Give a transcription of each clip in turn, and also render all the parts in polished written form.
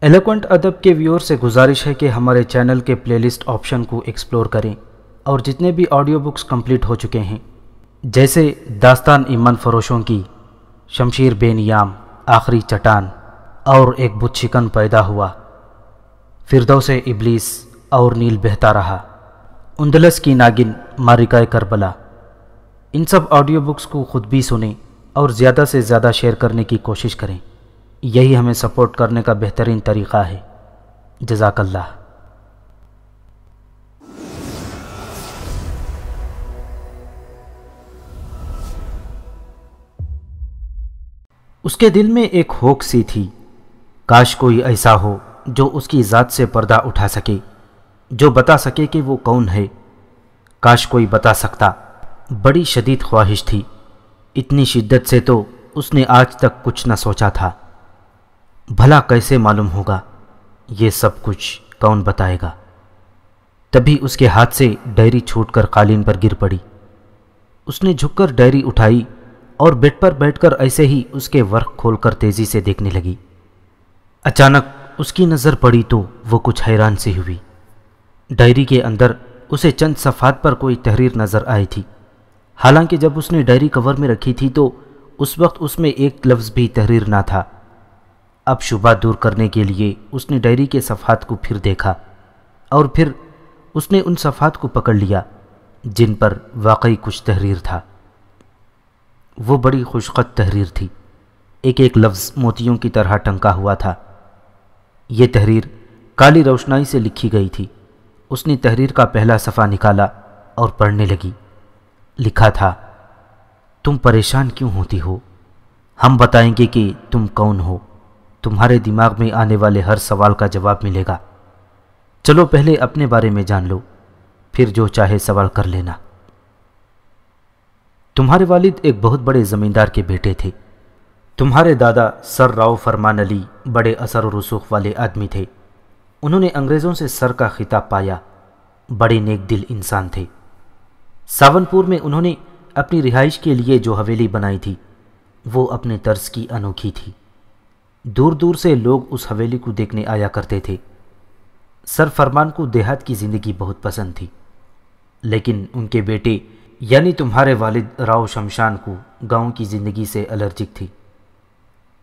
Eloquent ادب کے ویور سے گزارش ہے کہ ہمارے چینل کے پلے لسٹ آپشن کو ایکسپلور کریں اور جتنے بھی آڈیو بکس کمپلیٹ ہو چکے ہیں جیسے داستان ایمان فروشوں کی، شمشیر بے نیام، آخری چٹان اور ایک بت شکن پیدا ہوا، فردوس ابلیس اور نیل بہتا رہا، اندلس کی ناگن، مارکہ کربلا، ان سب آڈیو بکس کو خود بھی سنیں اور زیادہ سے زیادہ شیئر کرنے کی کوشش کریں۔ یہی ہمیں سپورٹ کرنے کا بہترین طریقہ ہے۔ جزاک اللہ۔ اس کے دل میں ایک ہوک سی تھی، کاش کوئی ایسا ہو جو اس کی ذات سے پردہ اٹھا سکے، جو بتا سکے کہ وہ کون ہے۔ کاش کوئی بتا سکتا۔ بڑی شدید خواہش تھی، اتنی شدت سے تو اس نے آج تک کچھ نہ سوچا تھا۔ بھلا کیسے معلوم ہوگا؟ یہ سب کچھ کون بتائے گا؟ تبھی اس کے ہاتھ سے ڈائری چھوٹ کر قالین پر گر پڑی۔ اس نے جھک کر ڈائری اٹھائی اور بیڈ پر بیٹھ کر ایسے ہی اس کے ورق کھول کر تیزی سے دیکھنے لگی۔ اچانک اس کی نظر پڑی تو وہ کچھ حیران سی ہوئی۔ ڈائری کے اندر اسے چند صفحات پر کوئی تحریر نظر آئی تھی، حالانکہ جب اس نے ڈائری کور میں رکھی تھی تو اس وقت اس میں ایک لفظ بھی تحریر نہ تھا۔ اب شبہ دور کرنے کے لیے اس نے ڈائری کے صفحات کو پھر دیکھا اور پھر اس نے ان صفحات کو پکڑ لیا جن پر واقعی کچھ تحریر تھا۔ وہ بڑی خوشخط تحریر تھی، ایک ایک لفظ موتیوں کی طرح ٹنکا ہوا تھا۔ یہ تحریر کالی روشنائی سے لکھی گئی تھی۔ اس نے تحریر کا پہلا صفحہ نکالا اور پڑھنے لگی۔ لکھا تھا، تم پریشان کیوں ہوتی ہو؟ ہم بتائیں گے کہ تم کون ہو۔ تمہارے دماغ میں آنے والے ہر سوال کا جواب ملے گا۔ چلو پہلے اپنے بارے میں جان لو، پھر جو چاہے سوال کر لینا۔ تمہارے والد ایک بہت بڑے زمیندار کے بیٹے تھے۔ تمہارے دادا سر راؤ فرمان علی بڑے اثر و رسوخ والے آدمی تھے۔ انہوں نے انگریزوں سے سر کا خطاب پایا، بڑے نیک دل انسان تھے۔ ساونپور میں انہوں نے اپنی رہائش کے لیے جو حویلی بنائی تھی وہ اپنے طرز کی انوکھی تھی۔ دور دور سے لوگ اس حویلی کو دیکھنے آیا کرتے تھے۔ سر فرمان کو دیہات کی زندگی بہت پسند تھی، لیکن ان کے بیٹے یعنی تمہارے والد راؤ شمشان کو گاؤں کی زندگی سے الرجک تھی۔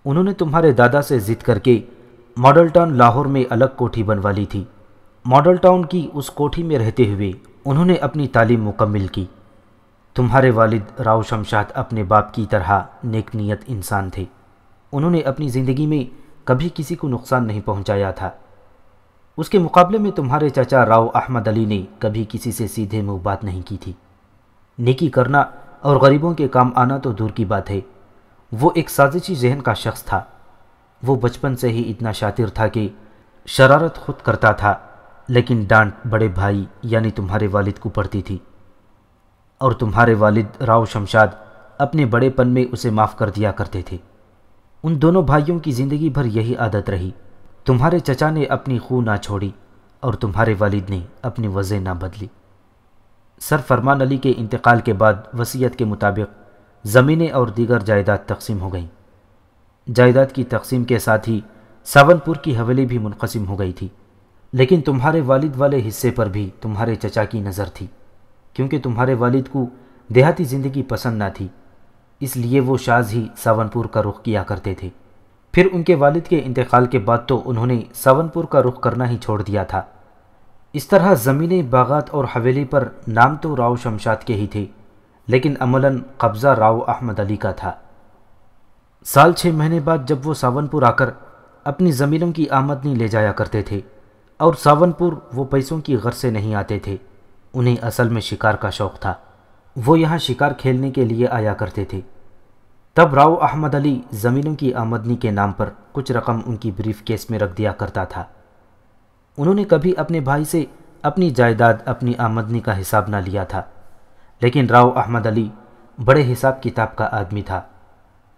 انہوں نے تمہارے دادا سے ضد کر کے ماڈل ٹاؤن لاہور میں الگ کوٹھی بنوا لی تھی۔ ماڈل ٹاؤن کی اس کوٹھی میں رہتے ہوئے انہوں نے اپنی تعلیم مکمل کی۔ تمہارے والد راؤ شمشاد اپنے باپ کی طرح نیک نیت انسان تھے۔ انہوں نے اپنی زندگی میں کبھی کسی کو نقصان نہیں پہنچایا تھا۔ اس کے مقابلے میں تمہارے چچا راؤ احمد علی نے کبھی کسی سے سیدھے منہ بات نہیں کی تھی۔ نیکی کرنا اور غریبوں کے کام آنا تو دور کی بات ہے، وہ ایک سازشی ذہن کا شخص تھا۔ وہ بچپن سے ہی اتنا شاطر تھا کہ شرارت خود کرتا تھا، لیکن ڈانٹ بڑے بھائی یعنی تمہارے والد کو پڑتی تھی، اور تمہارے والد راؤ شمشاد اپنے بڑے پن میں اسے معاف کر دیا کرتے تھے۔ ان دونوں بھائیوں کی زندگی بھر یہی عادت رہی۔ تمہارے چچا نے اپنی خو نہ چھوڑی اور تمہارے والد نے اپنی وضع نہ بدلی۔ سر فرمان علی کے انتقال کے بعد وصیت کے مطابق زمینیں اور دیگر جائیداد تقسیم ہو گئیں۔ جائیداد کی تقسیم کے ساتھ ہی ساونپور کی حویلی بھی منقسم ہو گئی تھی، لیکن تمہارے والد والے حصے پر بھی تمہارے چچا کی نظر تھی، کیونکہ تمہارے والد کو دیہاتی زندگی پسند نہ تھی، اس لیے وہ شاذ ہی ساونپور کا رخ کیا کرتے تھے۔ پھر ان کے والد کے انتقال کے بعد تو انہوں نے ساونپور کا رخ کرنا ہی چھوڑ دیا تھا۔ اس طرح زمینیں، باغات اور حویلی پر نام تو راؤ شمشاد کے ہی تھے، لیکن عملاً قبضہ راؤ احمد علی کا تھا۔ سال 6 مہینے بعد جب وہ ساونپور آ کر اپنی زمینوں کی آمدنی لے جایا کرتے تھے، اور ساونپور وہ پیسوں کی غرض سے نہیں آتے تھے، انہیں اصل میں شکار کا شوق تھا۔ وہ یہاں شکار کھیلنے کے لیے آیا کرتے تھے۔ تب راؤ احمد علی زمینوں کی آمدنی کے نام پر کچھ رقم ان کی بریف کیس میں رکھ دیا کرتا تھا۔ انہوں نے کبھی اپنے بھائی سے اپنی جائیداد، اپنی آمدنی کا حساب نہ لیا تھا، لیکن راؤ احمد علی بڑے حساب کتاب کا آدمی تھا۔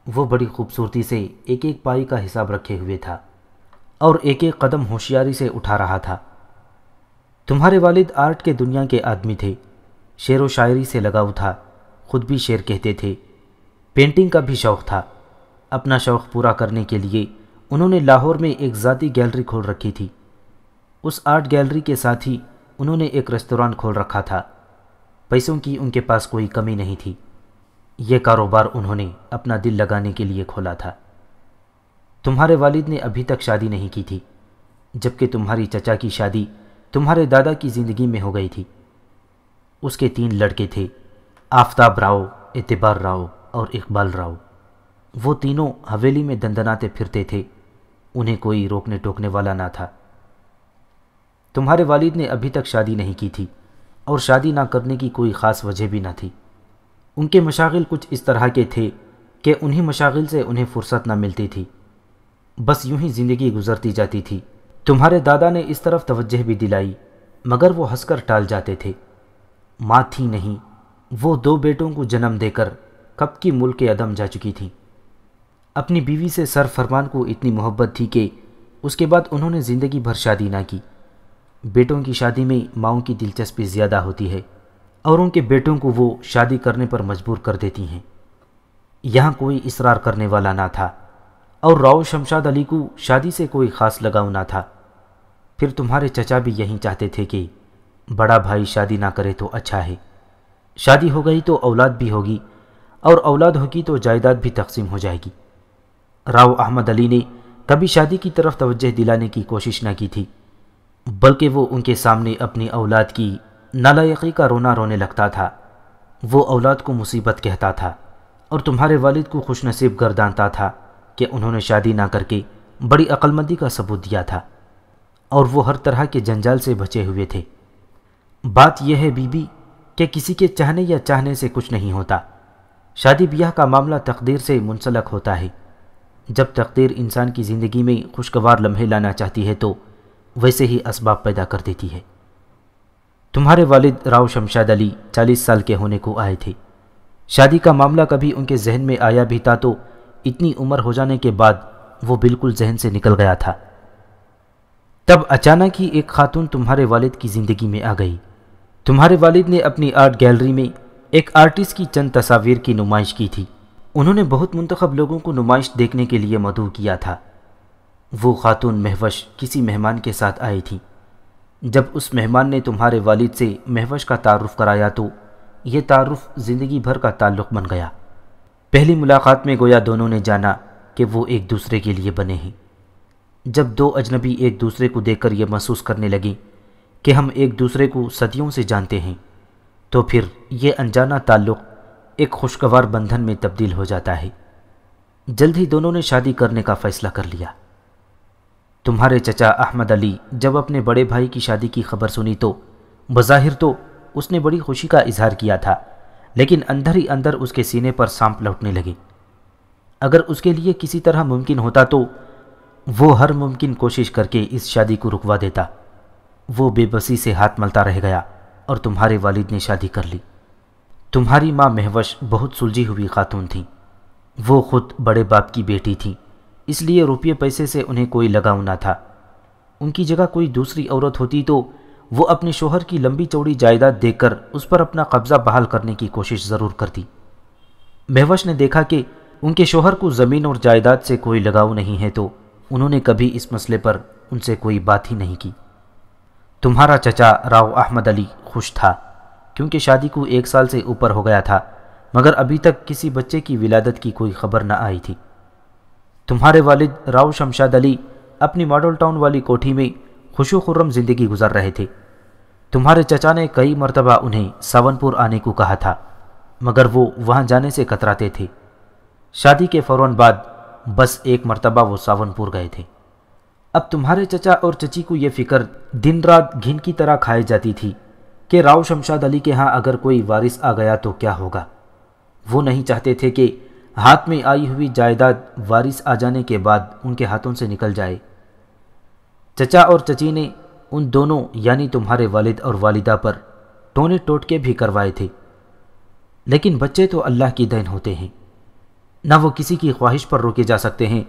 وہ بڑی خوبصورتی سے ایک ایک پائی کا حساب رکھے ہوئے تھا اور ایک ایک قدم ہوشیاری سے اٹھا رہا تھا۔ تمہارے والد آرٹ کے دنیا کے آدمی تھے، شعر و شاعری سے لگاؤ تھا، خود بھی شعر کہتے تھے، پینٹنگ کا بھی شوق تھا۔ اپنا شوق پورا کرنے کے لیے انہوں نے لاہور میں ایک ذاتی گیلری کھول رکھی تھی۔ اس آرٹ گیلری کے ساتھ ہی انہوں نے ایک ریستوران کھول رکھا تھا۔ پیسوں کی ان کے پاس کوئی کمی نہیں تھی۔ یہ کاروبار انہوں نے اپنا دل لگانے کے لیے کھولا تھا۔ تمہارے والد نے ابھی تک شادی نہیں کی تھی، جبکہ تمہاری چچا کی شادی تمہارے دادا کی زندگی میں ہو گئی تھی۔ اس کے 3 لڑکے تھے، آفتاب راؤ، اعتبار راؤ اور اقبال راؤ۔ وہ تینوں حویلی میں دندناتے پھرتے تھے، انہیں کوئی روکنے ٹوکنے والا نہ تھا۔ تمہارے والد نے ابھی تک شادی نہیں کی تھی اور شادی نہ کرنے کی کوئی خاص وجہ بھی نہ تھی۔ ان کے مشاغل کچھ اس طرح کے تھے کہ انہی مشاغل سے انہیں فرصت نہ ملتی تھی، بس یوں ہی زندگی گزرتی جاتی تھی۔ تمہارے دادا نے اس طرف توجہ بھی دلائی، مگر وہ ہنس کر ٹال جاتے تھے۔ ماں تھی نہیں، وہ 2 بیٹوں کو جنم دے کر کب کی ملک عدم جا چکی تھی۔ اپنی بیوی سے سر فرمان کو اتنی محبت تھی کہ اس کے بعد انہوں نے زندگی بھر شادی نہ کی۔ بیٹوں کی شادی میں ماؤں کی دلچسپی زیادہ ہوتی ہے اور ان کے بیٹوں کو وہ شادی کرنے پر مجبور کر دیتی ہیں۔ یہاں کوئی اصرار کرنے والا نہ تھا اور راؤ شمشاد علی کو شادی سے کوئی خاص لگاؤ نہ تھا۔ پھر تمہارے چچا بھی یہی چاہتے تھے کہ بڑا بھائی شادی نہ کرے تو اچھا ہے، شادی ہو گئی تو اولاد بھی ہوگی اور اولاد ہوگی تو جائیداد بھی تقسیم ہو جائے گی۔ راؤ احمد علی نے کبھی شادی کی طرف توجہ دلانے کی کوشش نہ کی تھی، بلکہ وہ ان کے سامنے اپنی اولاد کی نالائقی کا رونا رونے لگتا تھا۔ وہ اولاد کو مصیبت کہتا تھا اور تمہارے والد کو خوش نصیب گردانتا تھا کہ انہوں نے شادی نہ کر کے بڑی عقلمندی کا ثبوت دیا تھا اور وہ ہر طرح کے جنجال سے بچے ہوئے تھے۔ بات یہ ہے بی بی کہ کسی کے چاہنے یا چاہنے سے کچھ نہیں ہوتا۔ شادی بیاہ کا معاملہ تقدیر سے منسلک ہوتا ہے۔ جب تقدیر انسان کی زندگی میں خوشگوار لمحے لانا چاہتی ہے تو ویسے ہی اسباب پیدا کر دیتی ہے۔ تمہارے والد راؤ شمشاد علی 40 سال کے ہونے کو آئے تھے۔ شادی کا معاملہ کبھی ان کے ذہن میں آیا بھی تھا تو اتنی عمر ہو جانے کے بعد وہ بالکل ذہن سے نکل گیا تھا۔ تب اچانک ہی ایک خاتون تمہارے والد کی زندگی میں آ گئی۔ تمہارے والد نے اپنی آرٹ گیلری میں ایک آرٹسٹ کی چند تصاویر کی نمائش کی تھی۔ انہوں نے بہت منتخب لوگوں کو نمائش دیکھنے کے لیے مدعو کیا تھا۔ وہ خاتون مہوش کسی مہمان کے ساتھ آئی تھی۔ جب اس مہمان نے تمہارے والد سے مہوش کا تعارف کرایا تو یہ تعارف زندگی بھر کا تعلق بن گیا۔ پہلی ملاقات میں گویا دونوں نے جانا کہ وہ ایک دوسرے کے لیے بنے ہیں۔ جب 2 اجنبی ایک دوسرے کو دیکھ کر یہ محسوس کرنے لگیں کہ ہم ایک دوسرے کو صدیوں سے جانتے ہیں تو پھر یہ انجانہ تعلق ایک خوشگوار بندھن میں تبدیل ہو جاتا ہے۔ جلد ہی دونوں نے شادی کرنے کا فیصلہ کر لیا۔ تمہارے چچا احمد علی جب اپنے بڑے بھائی کی شادی کی خبر سنی تو بظاہر تو اس نے بڑی خوشی کا اظہار کیا تھا، لیکن اندر ہی اندر اس کے سینے پر سانپ لوٹنے لگے۔ اگر اس کے لیے کسی طرح ممکن ہوتا تو وہ ہر ممکن کوشش کر کے اس شادی کو رکوا دیتا۔ وہ بے بسی سے ہاتھ ملتا رہ گیا اور تمہارے والد نے شادی کر لی۔ تمہاری ماں مہوش بہت سلجھی ہوئی خاتون تھیں۔ وہ خود بڑے باپ کی بیٹی تھیں، اس لیے روپیے پیسے سے انہیں کوئی لگاؤ نہ تھا۔ ان کی جگہ کوئی دوسری عورت ہوتی تو وہ اپنے شوہر کی لمبی چوڑی جائیداد دیکھ کر اس پر اپنا قبضہ بحال کرنے کی کوشش ضرور کرتی۔ مہوش نے دیکھا کہ ان کے شوہر کو زمین اور جائیداد سے کوئی لگاؤ نہیں ہے تو انہوں نے کبھی اس مسئلے پر ان سے کوئی بات ہی نہیں کی۔ تمہارا چچا راؤ احمد علی خوش تھا کیونکہ شادی کو 1 سال سے اوپر ہو گیا تھا، مگر ابھی تک کسی بچے کی ولادت کی کوئی خبر نہ آئی تھی۔ تمہارے والد راؤ شمشاد علی اپنی ماڈل ٹاؤن والی کوٹھی میں خوش و خرم زندگی گزار رہے تھے۔ تمہارے چچا نے کئی مرتبہ انہیں ساونپور آنے کو کہا تھا، مگر وہ وہاں جانے سے کتراتے تھے۔ شادی کے فوراً بعد بس 1 مرتبہ وہ ساونپور گئے تھے۔ اب تمہارے چچا اور چچی کو یہ فکر دن رات گھن کی طرح کھائے جاتی تھی کہ راؤ شمشاد علی کے ہاں اگر کوئی وارث آ گیا تو کیا ہوگا۔ وہ نہیں چاہتے تھے کہ ہاتھ میں آئی ہوئی جائیداد وارث آ جانے کے بعد ان کے ہاتھوں سے نکل جائے۔ چچا اور چچی نے ان دونوں یعنی تمہارے والد اور والدہ پر ٹونے ٹوٹکے بھی کروائے تھے، لیکن بچے تو اللہ کی دین ہوتے ہیں، نہ وہ کسی کی خواہش پر روکے جا سکتے ہیں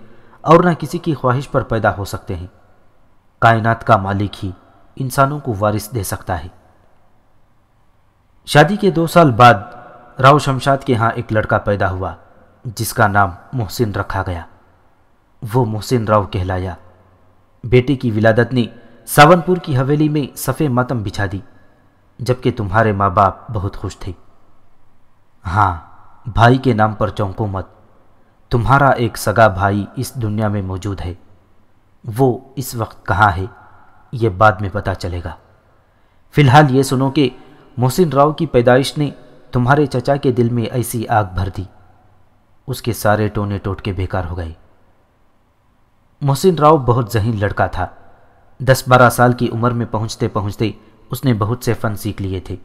اور نہ کسی کی خواہش پر پیدا ہو سکتے ہیں۔ کائنات کا مالک ہی انسانوں کو وارث دے سکتا ہے۔ شادی کے 2 سال بعد راؤ شمشاد کے ہاں ایک لڑکا پیدا ہوا جس کا نام محسن رکھا گیا۔ وہ محسن راؤ کہلایا۔ بیٹے کی ولادت نے ساونپور کی حویلی میں صف ماتم بچھا دی، جبکہ تمہارے ماں باپ بہت خوش تھے۔ ہاں، بھائی کے نام پر چونکو مت، تمہارا ایک سگا بھائی اس دنیا میں موجود ہے۔ وہ اس وقت کہاں ہے یہ بعد میں پتہ چلے گا۔ فی الحال یہ سنو کہ محسن راؤ کی پیدائش نے تمہارے چچا کے دل میں ایسی آگ بھر دی، اس کے سارے ٹونے ٹوٹکے بیکار ہو گئے۔ محسن راؤ بہت ذہین لڑکا تھا۔ 10-12 سال کی عمر میں پہنچتے پہنچتے اس نے بہت سے فن سیکھ لیے تھے۔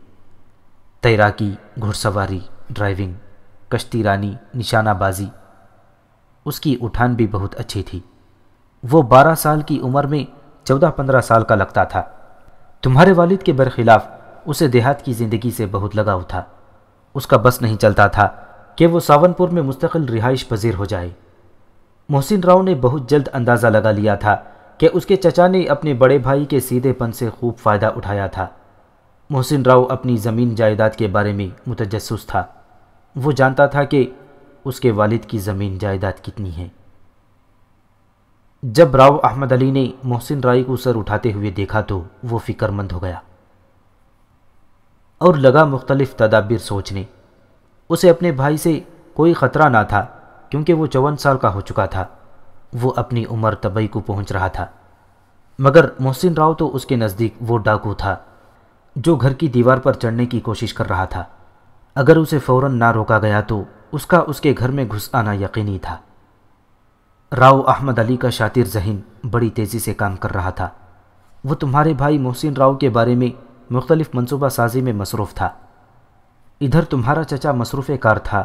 تیراکی، گھڑ سواری، ڈرائیونگ، کشتی رانی، نشانہ بازی۔ اس کی اٹھان بھی بہت اچھی تھی۔ وہ 12 سال کی عمر میں 14-15 سال کا لگتا تھا۔ تمہارے والد کے برخلاف اسے دیہات کی زندگی سے بہت لگاؤ تھا۔ اس کا بس نہیں چلتا تھا کہ وہ ساونپور میں مستقل رہائش پذیر ہو جائے۔ محسن راؤ نے بہت جلد اندازہ لگا لیا تھا کہ اس کے چچا نے اپنے بڑے بھائی کے سیدھے پن سے خوب فائدہ اٹھایا تھا۔ محسن راؤ اپنی زمین جائیداد کے بارے میں متجسس تھا۔ وہ جانتا تھا کہ اس کے والد کی زمین جائیداد کتنی ہے۔ جب راؤ احمد علی نے محسن رائی کو سر اٹھاتے ہوئے دیکھا تو وہ فکر مند ہو گیا اور لگا مختلف تدابیر سوچنے۔ اسے اپنے بھائی سے کوئی خطرہ نہ تھا کیونکہ وہ 54 سال کا ہو چکا تھا۔ وہ اپنی عمر طبی کو پہنچ رہا تھا، مگر محسن راؤ تو اس کے نزدیک وہ ڈاکو تھا جو گھر کی دیوار پر چڑھنے کی کوشش کر رہا تھا۔ اگر اسے فوراً نہ روکا گیا تو اس کے گھر میں گھس آنا یقینی تھا۔ راؤ احمد علی کا شاطر ذہن بڑی تیزی سے کام کر رہا تھا۔ وہ تمہارے بھائی محسن راؤ کے بارے میں مختلف منصوبہ سازی میں مصروف تھا۔ ادھر تمہارا چچا مصروف کار تھا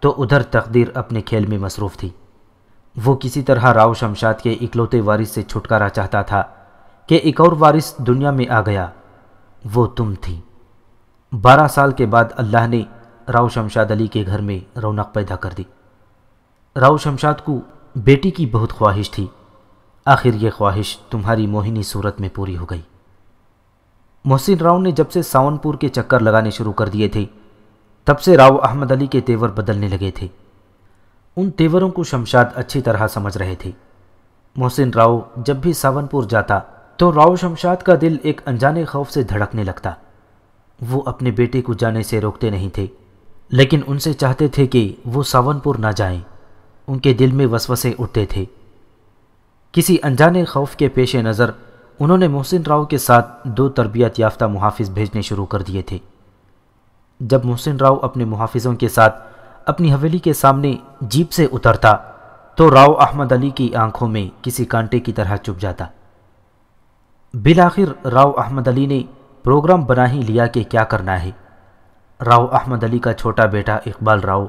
تو ادھر تقدیر اپنے کھیل میں مصروف تھی۔ وہ کسی طرح راؤ شمشاد کے اکلوتے وارث سے چھٹکارا چاہتا تھا کہ ایک اور وارث دنیا میں آ گیا، وہ تم تھی۔ 12 سال کے بعد اللہ نے راؤ شمشاد علی کے گھر میں رونق پیدا کر دی۔ راؤ شمشاد کو بیٹی کی بہت خواہش تھی، آخر یہ خواہش تمہاری موہنی صورت میں پوری ہو گئی۔ محسن راؤ نے جب سے ساونپور کے چکر لگانے شروع کر دیے تھے تب سے راؤ احمد علی کے تیور بدلنے لگے تھے۔ ان تیوروں کو شمشاد اچھی طرح سمجھ رہے تھے۔ محسن راؤ جب بھی ساونپور جاتا تو راؤ شمشاد کا دل ایک انجانے خوف سے دھڑکنے لگتا۔ وہ اپنے بیٹے کو جانے سے روکتے نہیں تھے، لیکن ان سے چاہتے تھے کہ وہ ساونپور نہ جائیں۔ ان کے دل میں وسوسے اٹھتے تھے۔ کسی انجانے خوف کے پیش نظر انہوں نے محسن راؤ کے ساتھ 2 تربیت یافتہ محافظ بھیجنے شروع کر دیے تھے۔ جب محسن راؤ اپنے محافظوں کے ساتھ اپنی حویلی کے سامنے جیپ سے اترتا تو راؤ احمد علی کی آنکھوں میں کسی کانٹے کی طرح چبھ جاتا۔ بالآخر راؤ احمد علی نے پروگرام بنا ہی لیا کہ کیا کرنا ہے۔ راؤ احمد علی کا چھوٹا بیٹا اقبال راؤ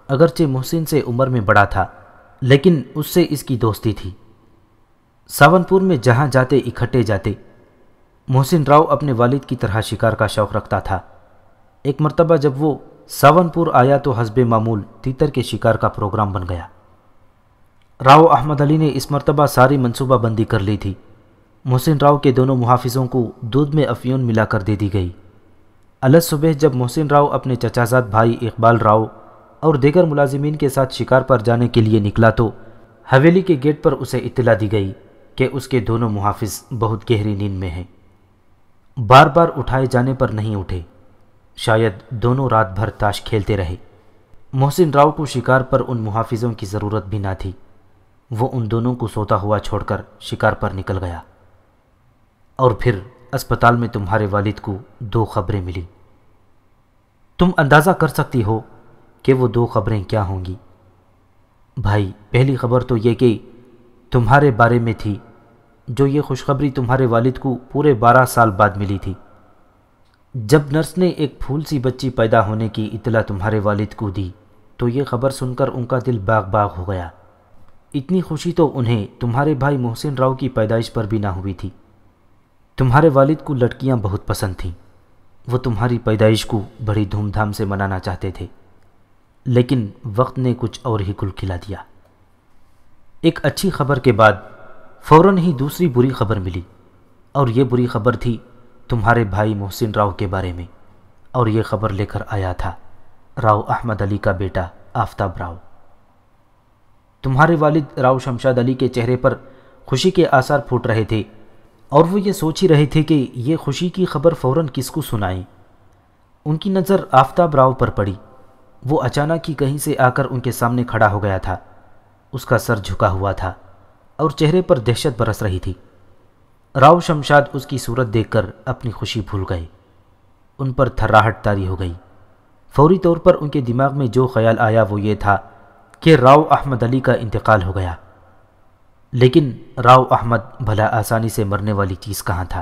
اگرچہ محسن سے عمر میں بڑا تھا، لیکن اس سے اس کی دوستی تھی۔ ساونپور میں جہاں جاتے اکٹھے جاتے۔ محسن راؤ اپنے والد کی طرح شکار کا شوق رکھتا تھا۔ ایک مرتبہ جب وہ ساونپور آیا تو حسب معمول تیتر کے شکار کا پروگرام بن گیا۔ راؤ احمد علی نے اس مرتبہ ساری منصوبہ بندی کر لی تھی۔ محسن راؤ کے دونوں محافظوں کو دودھ میں افیون ملا کر دے دی گئی۔ الگ صبح جب محسن راؤ اپنے چچازاد بھائی اقبال راؤ اور دیگر ملازمین کے ساتھ شکار پر جانے کے لیے نکلا تو حویلی کے گیٹ پر اسے اطلاع دی گئی کہ اس کے دونوں محافظ بہت گہری نیند میں ہیں۔ بار بار اٹھائے جانے پر نہیں اٹھے، شاید دونوں رات بھر تاش کھیلتے رہے۔ محسن راؤ کو شکار پر ان محافظوں کی ضرورت بھی نہ تھی۔ وہ ان دونوں کو سوتا ہوا چھوڑ کر شکار پر نکل گیا، اور پھر اسپتال میں تمہارے والد کو 2 خبریں ملی۔ تم اندازہ کر سکتی ہو کہ وہ 2 خبریں کیا ہوں گی۔ بھائی، پہلی خبر تو یہ کہ تمہارے بارے میں تھی، جو یہ خوشخبری تمہارے والد کو پورے 12 سال بعد ملی تھی۔ جب نرس نے ایک پھول سی بچی پیدا ہونے کی اطلاع تمہارے والد کو دی تو یہ خبر سن کر ان کا دل باغ باغ ہو گیا۔ اتنی خوشی تو انہیں تمہارے بھائی محسن راؤ کی پیدائش پر بھی نہ ہوئی تھی۔ تمہارے والد کو لڑکیاں بہت پسند تھیں۔ وہ تمہاری پیدائش کو بڑی دھوم دھام سے منانا چاہتے تھے، لیکن وقت نے کچھ اور ہی کل کھلا دیا۔ ایک اچھی خبر کے بعد فوراً ہی دوسری بری خبر ملی، اور یہ بری خبر تھی تمہارے بھائی محسن راؤ کے بارے میں، اور یہ خبر لے کر آیا تھا راؤ احمد علی کا بیٹا آفتاب راؤ۔ تمہارے والد راؤ شمشاد علی کے چہرے پر خوشی کے آثار پھوٹ رہے تھے اور وہ یہ سوچ ہی رہے تھے کہ یہ خوشی کی خبر فوراً کس کو سنائیں۔ ان کی نظر آفتاب راؤ پر پڑی۔ وہ اچانک ہی کہیں سے آ کر ان کے سامنے کھڑا ہو گیا تھا۔ اس کا سر جھکا ہوا تھا اور چہرے پر دہشت برس رہی تھی۔ راؤ شمشاد اس کی صورت دیکھ کر اپنی خوشی بھول گئے۔ ان پر تھراہٹ طاری ہو گئی۔ فوری طور پر ان کے دماغ میں جو خیال آیا وہ یہ تھا کہ راؤ احمد علی کا انتقال ہو گیا۔ لیکن راؤ احمد بھلا آسانی سے مرنے والی چیز کہاں تھا؟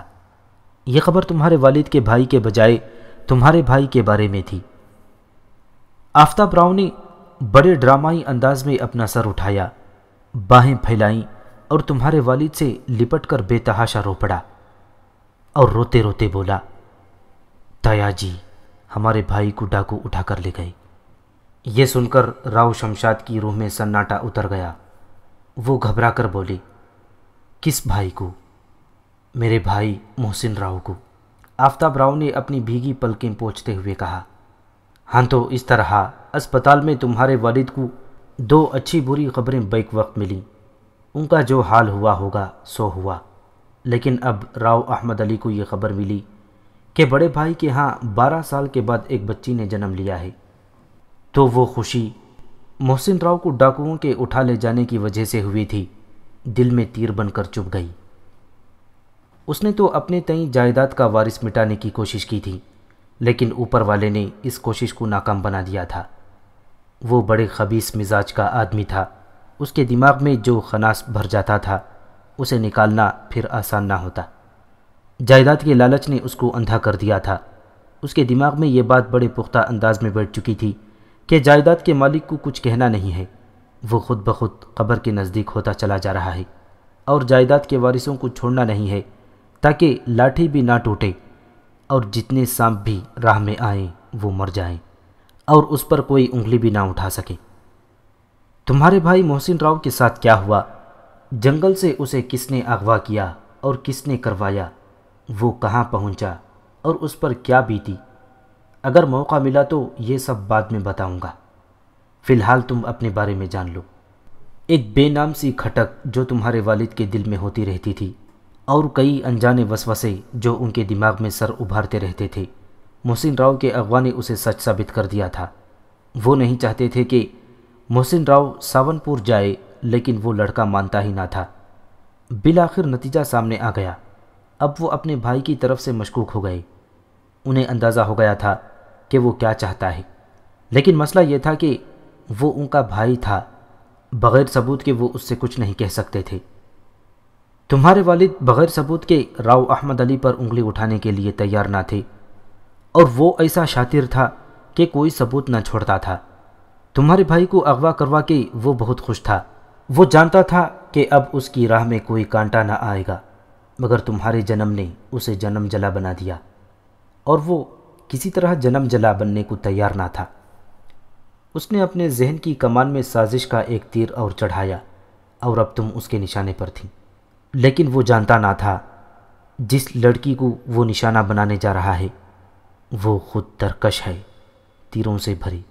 یہ خبر تمہارے والد کے بھائی کے بجائے تمہارے بھائی کے بارے میں تھی۔ آفتاب راؤ نے بڑے ڈرامائی انداز میں اپنا سر اٹھایا، باہیں پھیلائیں اور تمہارے والد سے لپٹ کر بے تحاشا رو پڑا اور روتے روتے بولا، تایا جی، ہمارے بھائی کو ڈاکو اٹھا کر لے گئے۔ یہ سن کر راؤ شمشاد کی روح میں سناٹا اتر گیا۔ وہ گھبرا کر بولی، کس بھائی کو؟ میرے بھائی محسن راؤ کو۔ آفتاب راؤ نے اپنی بھیگی پلکیں پوچھتے ہوئے کہا، ہاں تو اس طرح اسپتال میں تمہارے والد کو 2 اچھی بری خبریں بیک وقت ملیں۔ ان کا جو حال ہوا ہوگا سو ہوا، لیکن اب راؤ احمد علی کو یہ خبر ملی کہ بڑے بھائی کے ہاں 12 سال کے بعد ایک بچی نے جنم لیا ہے، تو وہ خوشی محسن راؤ کو ڈاکوؤں کے اٹھا لے جانے کی وجہ سے ہوئی تھی، دل میں تیر بن کر چبھ گئی۔ اس نے تو اپنے تئیں جائیداد کا وارث مٹانے کی کوشش کی تھی، لیکن اوپر والے نے اس کوشش کو ناکام بنا دیا تھا۔ وہ بڑے خبیث مزاج کا آدمی تھا۔ اس کے دماغ میں جو خناس بھر جاتا تھا اسے نکالنا پھر آسان نہ ہوتا۔ جائیداد کے لالچ نے اس کو اندھا کر دیا تھا۔ اس کے دماغ میں یہ بات بڑے پختہ انداز میں بیٹھ چکی تھی کہ جائیداد کے مالک کو کچھ کہنا نہیں ہے۔ وہ خود بخود قبر کے نزدیک ہوتا چلا جا رہا ہے اور جائیداد کے وارثوں کو چھوڑنا نہیں ہے تاکہ لاٹھی بھی نہ ٹوٹے اور جتنے سانپ بھی راہ میں آئیں وہ مر جائیں اور اس پر کوئی انگلی بھی نہ اٹھا سکے۔ تمہارے بھائی محسن راؤ کے ساتھ کیا ہوا؟ جنگل سے اسے کس نے اغوا کیا اور کس نے کروایا؟ وہ کہاں پہنچا اور اس پر کیا بیتی؟ اگر موقع ملا تو یہ سب بعد میں بتاؤں گا، فی الحال تم اپنے بارے میں جان لو۔ ایک بے نام سی کھٹک جو تمہارے والد کے دل میں ہوتی رہتی تھی اور کئی انجانے وسوسے جو ان کے دماغ میں سر ابھارتے رہتے تھے، محسن راؤ کے اغوا نے اسے سچ ثابت کر دیا تھا۔ وہ نہیں چاہتے تھے کہ محسن راؤ ساون پور جائے، لیکن وہ لڑکا مانتا ہی نہ تھا۔ بالآخر نتیجہ سامنے آ گیا۔ اب وہ اپنے بھائی کی طرف سے مشکوک ہو گئے۔ انہیں اندازہ ہو گیا تھا کہ وہ کیا چاہتا ہے، لیکن مسئلہ یہ تھا کہ وہ ان کا بھائی تھا، بغیر ثبوت کے وہ اس سے کچھ نہیں کہہ سکتے تھے۔ تمہارے والد بغیر ثبوت کے راؤ احمد علی پر انگلی اٹھانے کے لیے تیار نہ تھے، اور وہ ایسا شاطر تھا کہ کوئی ثبوت نہ چھوڑتا تھا۔ تمہارے بھائی کو اغوا کروا کے وہ بہت خوش تھا۔ وہ جانتا تھا کہ اب اس کی راہ میں کوئی کانٹا نہ آئے گا، مگر تمہارے جنم نے اسے جنم جلا بنا دیا، اور وہ کسی طرح جنم جلا بننے کو تیار نہ تھا۔ اس نے اپنے ذہن کی کمان میں سازش کا ایک تیر اور چڑھایا، اور اب تم اس کے نشانے پر تھی۔ لیکن وہ جانتا نہ تھا جس لڑکی کو وہ نشانہ بنانے جا رہا ہے وہ خود ترکش ہے، تیروں سے بھری۔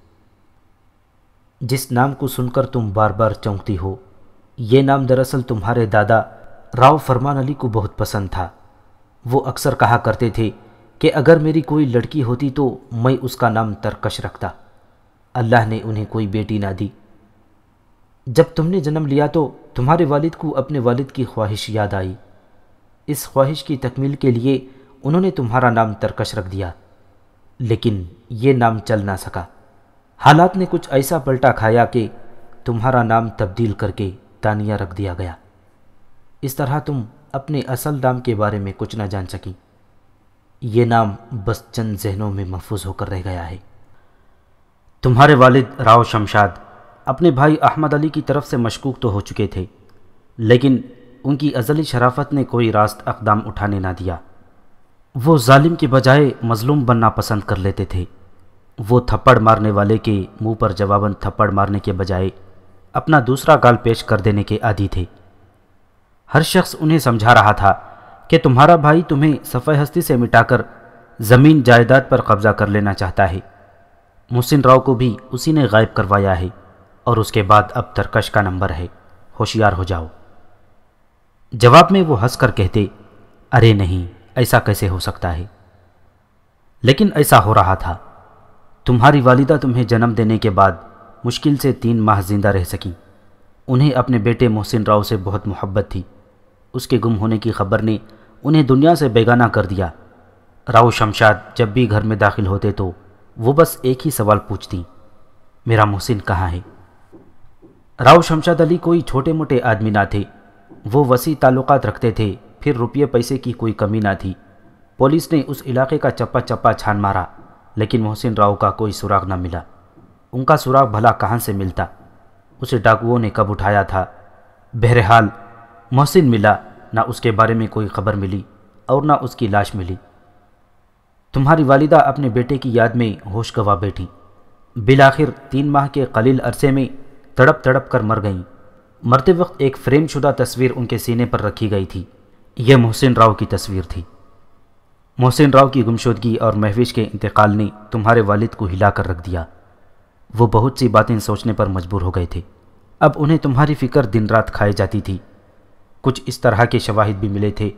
جس نام کو سن کر تم بار بار چونکتی ہو، یہ نام دراصل تمہارے دادا راؤ فرمان علی کو بہت پسند تھا۔ وہ اکثر کہا کرتے تھے کہ اگر میری کوئی لڑکی ہوتی تو میں اس کا نام ترکش رکھتا۔ اللہ نے انہیں کوئی بیٹی نہ دی۔ جب تم نے جنم لیا تو تمہارے والد کو اپنے والد کی خواہش یاد آئی۔ اس خواہش کی تکمیل کے لیے انہوں نے تمہارا نام ترکش رکھ دیا، لیکن یہ نام چل نہ سکا۔ حالات نے کچھ ایسا پلٹا کھایا کہ تمہارا نام تبدیل کر کے تانیہ رکھ دیا گیا۔ اس طرح تم اپنے اصل نام کے بارے میں کچھ نہ جان سکی۔ یہ نام بس چند ذہنوں میں محفوظ ہو کر رہ گیا ہے۔ تمہارے والد راؤ شمشاد اپنے بھائی احمد علی کی طرف سے مشکوک تو ہو چکے تھے، لیکن ان کی ازلی شرافت نے کوئی راست اقدام اٹھانے نہ دیا۔ وہ ظالم کے بجائے مظلوم بننا پسند کر لیتے تھے۔ وہ تھپڑ مارنے والے کے منہ پر جواباً تھپڑ مارنے کے بجائے اپنا دوسرا گال پیش کر دینے کے عادی تھے۔ ہر شخص انہیں سمجھا رہا تھا کہ تمہارا بھائی تمہیں صفحہ ہستی سے مٹا کر زمین جائیداد پر قبضہ کر لینا چاہتا ہے۔ محسن راؤ کو بھی اسی نے غائب کروایا ہے۔ اور اس کے بعد اب ترکش کا نمبر ہے، ہوشیار ہو جاؤ۔ جواب میں وہ ہنس کر کہتے، ارے نہیں، ایسا کیسے ہو سکتا ہے؟ لیکن ایسا ہو رہا تھا۔ تمہاری والدہ تمہیں جنم دینے کے بعد مشکل سے 3 ماہ زندہ رہ سکیں۔ انہیں اپنے بیٹے محسن راؤ سے بہت محبت تھی۔ اس کے گم ہونے کی خبر نے انہیں دنیا سے بیگانہ کر دیا۔ راؤ شمشاد جب بھی گھر میں داخل ہوتے تو وہ بس ایک ہی سوال پوچھتی، میرا محسن کہاں ہے؟ راؤ شمشاد علی کوئی چھوٹے موٹے آدمی نہ تھے، وہ وسیع تعلقات رکھتے تھے، پھر روپیے پیسے کی کوئی کمی نہ تھی۔ پولیس نے اس علاقے کا چپا چپا چھان مارا، لیکن محسن راؤ کا کوئی سراغ نہ ملا۔ ان کا سراغ بھلا کہاں سے ملتا؟ اسے ڈاکوؤں نے کب اٹھایا تھا؟ بہرحال محسن ملا، نہ اس کے بارے میں کوئی خبر ملی اور نہ اس کی لاش ملی۔ تمہاری والدہ اپنے بیٹے کی یاد میں ہوش گنوا بیٹھی۔ بالآخر 3 ماہ کے قلیل عرصے میں تڑپ تڑپ کر مر گئیں۔ مرتے وقت ایک فریم شدہ تصویر ان کے سینے پر رکھی گئی تھی۔ یہ محسن راؤ کی تصویر تھی۔ محسن راؤ کی گمشدگی اور مہوش کے انتقال نے تمہارے والد کو ہلا کر رکھ دیا۔ وہ بہت سی باتیں سوچنے پر مجبور ہو گئے تھے۔ اب انہیں تمہاری فکر دن رات کھائے جاتی تھی۔ کچھ اس طرح کے شواہد بھی ملے تھے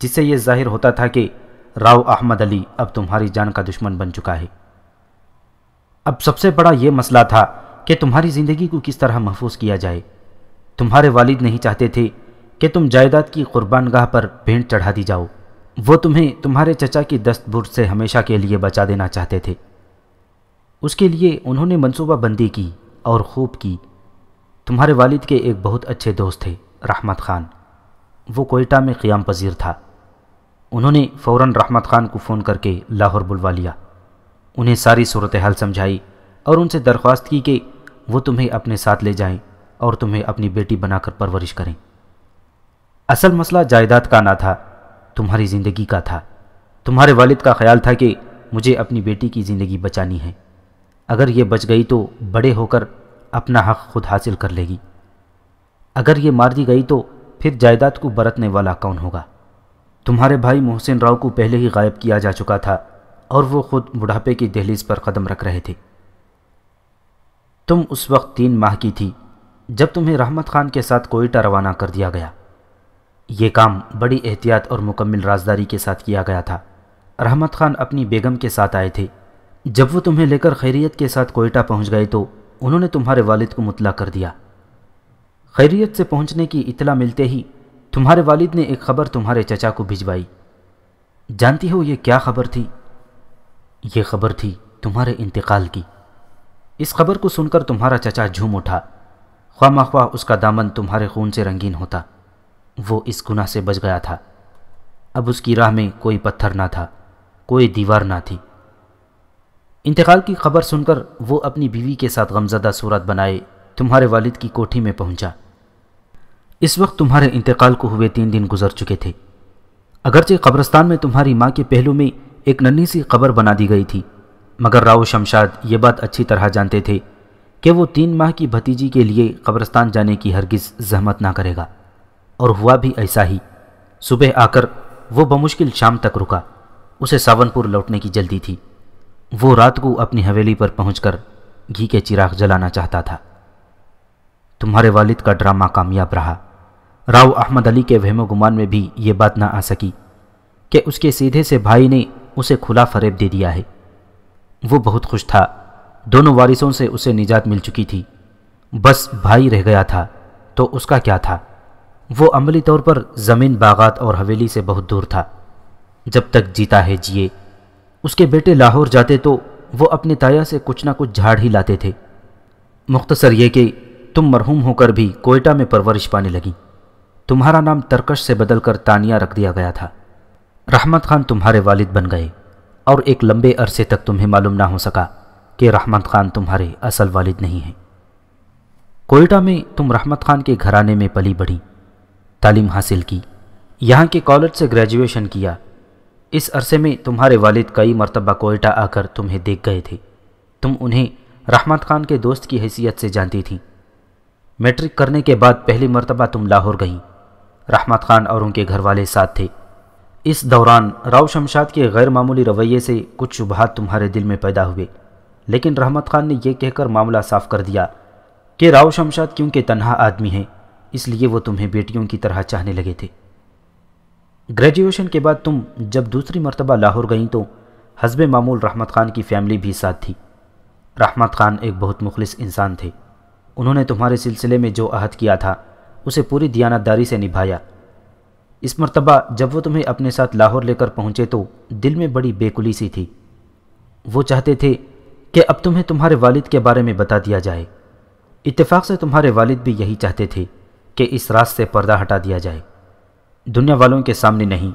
جس سے یہ ظاہر ہوتا تھا کہ راؤ احمد علی اب تمہاری جان کا دشمن بن چکا ہے۔ اب سب سے بڑا یہ مسئلہ تھا کہ تمہاری زندگی کو کس طرح محفوظ کیا جائے۔ تمہارے والد نہیں چاہتے تھے کہ تم جائیداد کی قربان گاہ پر بھینٹ چڑھا دی جاؤ۔ وہ تمہیں تمہارے چچا کی دست برد سے ہمیشہ کے لیے بچا دینا چاہتے تھے۔ اس کے لیے انہوں نے منصوبہ بندی کی اور خوب کی۔ تمہارے والد کے ایک بہت اچھے دوست تھے، رحمت خان۔ وہ کوئٹہ میں قیام پذیر تھا۔ انہوں نے فوراً رحمت خان کو فون کر کے لاہور بلوا لیا۔ انہیں ساری صورتحال سمجھائی اور ان سے درخواست کی کہ وہ تمہیں اپنے ساتھ لے جائیں اور تمہیں اپنی بیٹی بنا کر پرورش کریں۔ اصل مسئلہ جائیداد کا نہ تھا، تمہاری زندگی کا تھا۔ تمہارے والد کا خیال تھا کہ مجھے اپنی بیٹی کی زندگی بچانی ہے۔ اگر یہ بچ گئی تو بڑے ہو کر اپنا حق خود حاصل کر لے گی، اگر یہ مار دی گئی تو پھر جائیداد کو برتنے والا کون ہوگا؟ تمہارے بھائی محسن راؤ کو پہلے ہی غائب کیا جا چکا تھا اور وہ خود بڑھاپے کی دہلیز پر قدم رکھ رہے تھے۔ تم اس وقت 3 ماہ کی تھی جب تمہیں رحمت خان کے ساتھ کوئٹہ روانہ کر دیا گیا۔ یہ کام بڑی احتیاط اور مکمل رازداری کے ساتھ کیا گیا تھا۔ رحمت خان اپنی بیگم کے ساتھ آئے تھے۔ جب وہ تمہیں لے کر خیریت کے ساتھ کوئٹہ پہنچ گئے تو انہوں نے تمہارے والد کو مطلع کر دیا۔ خیریت سے پہنچنے کی اطلاع ملتے ہی تمہارے والد نے ایک خبر تمہارے چچا کو بھجوائی۔ جانتی ہو یہ کیا خبر تھی؟ یہ خبر تھی تمہارے انتقال کی۔ اس خبر کو سن کر تمہارا چچا جھوم اٹھا۔ خواہ مخواہ اس کا دامن تمہارے خون سے رنگین ہوتا، وہ اس گناہ سے بچ گیا تھا۔ اب اس کی راہ میں کوئی پتھر نہ تھا، کوئی دیوار نہ تھی۔ انتقال کی خبر سن کر وہ اپنی بیوی کے ساتھ غمزدہ صورت بنائے تمہارے والد کی کوٹھی میں پہنچا۔ اس وقت تمہارے انتقال کو ہوئے 3 دن گزر چکے تھے۔ اگرچہ قبرستان میں تمہاری ماں کے پہلو میں ایک ننھی سی قبر بنا دی گئی تھی، مگر راؤ شمشاد یہ بات اچھی طرح جانتے تھے کہ وہ 3 ماہ کی بھتیجی کے لیے قبرستان جانے کی ہرگز زحمت نہ کرے گا، اور ہوا بھی ایسا ہی۔ صبح آ کر وہ بمشکل شام تک رکا، اسے ساون پور لوٹنے کی جلدی تھی۔ وہ رات کو اپنی حویلی پر پہنچ کر گھی کے چراغ جلانا چاہتا تھا۔ تمہارے والد کا ڈرامہ کامیاب رہا۔ راؤ احمد علی کے وہم و گمان میں بھی یہ بات نہ آ سکی کہ اس کے سیدھے سے بھائی نے اسے کھلا فریب دے دیا ہے۔ وہ بہت خوش تھا، دونوں وارثوں سے اسے نجات مل چکی تھی، بس بھائی رہ گیا تھا تو اس کا کیا تھا؟ وہ عملی طور پر زمین، باغات اور حویلی سے بہت دور تھا۔ جب تک جیتا ہے جیے۔ اس کے بیٹے لاہور جاتے تو وہ اپنے تایا سے کچھ نہ کچھ جھاڑ ہی لاتے تھے۔ مختصر یہ کہ تم مرحوم ہو کر بھی کوئٹہ میں پرورش پانے لگی۔ تمہارا نام ترکش سے بدل کر تانیہ رکھ دیا گیا تھا۔ رحمت خان تمہارے والد بن گئے، اور ایک لمبے عرصے تک تمہیں معلوم نہ ہو سکا کہ رحمت خان تمہارے اصل والد نہیں ہیں۔ کوئٹہ میں تم رحمت خان کے گھرانے میں پلی بڑھی، تعلیم حاصل کی، یہاں کے کالج سے گریجویشن کیا۔ اس عرصے میں تمہارے والد کئی مرتبہ کوئٹہ آ کر تمہیں دیکھ گئے تھے۔ تم انہیں رحمت خان کے دوست کی حیثیت سے جانتی تھیں۔ میٹرک کرنے کے بعد پہلی مرتبہ تم لاہور گئیں۔ رحمت خان اور ان کے گھر والے ساتھ تھے۔ اس دوران راؤ شمشاد کے غیر معمولی رویے سے کچھ شبہات تمہارے دل میں پیدا ہوئے، لیکن رحمت خان نے یہ کہہ کر معاملہ صاف کر دیا کہ راؤ شمشاد کیونکہ تنہا آدمی ہے اس لیے وہ تمہیں بیٹیوں کی طرح چاہنے لگے تھے۔ گریجویشن کے بعد تم جب دوسری مرتبہ لاہور گئیں تو حسب معمول رحمت خان کی فیملی بھی ساتھ تھی۔ رحمت خان ایک بہت مخلص انسان تھے۔ انہوں نے تمہارے سلسلے میں جو عہد کیا تھا اسے پوری دیانتداری سے نبھایا۔ اس مرتبہ جب وہ تمہیں اپنے ساتھ لاہور لے کر پہنچے تو دل میں بڑی بے کلی سی تھی۔ وہ چاہتے تھے کہ اب تمہیں تمہارے والد کے بارے میں بتا دیا جائے۔ اتفاق سے تمہارے والد بھی یہی چاہتے تھے کہ اس راز سے پردہ ہٹا دیا جائے، دنیا والوں کے سامنے نہیں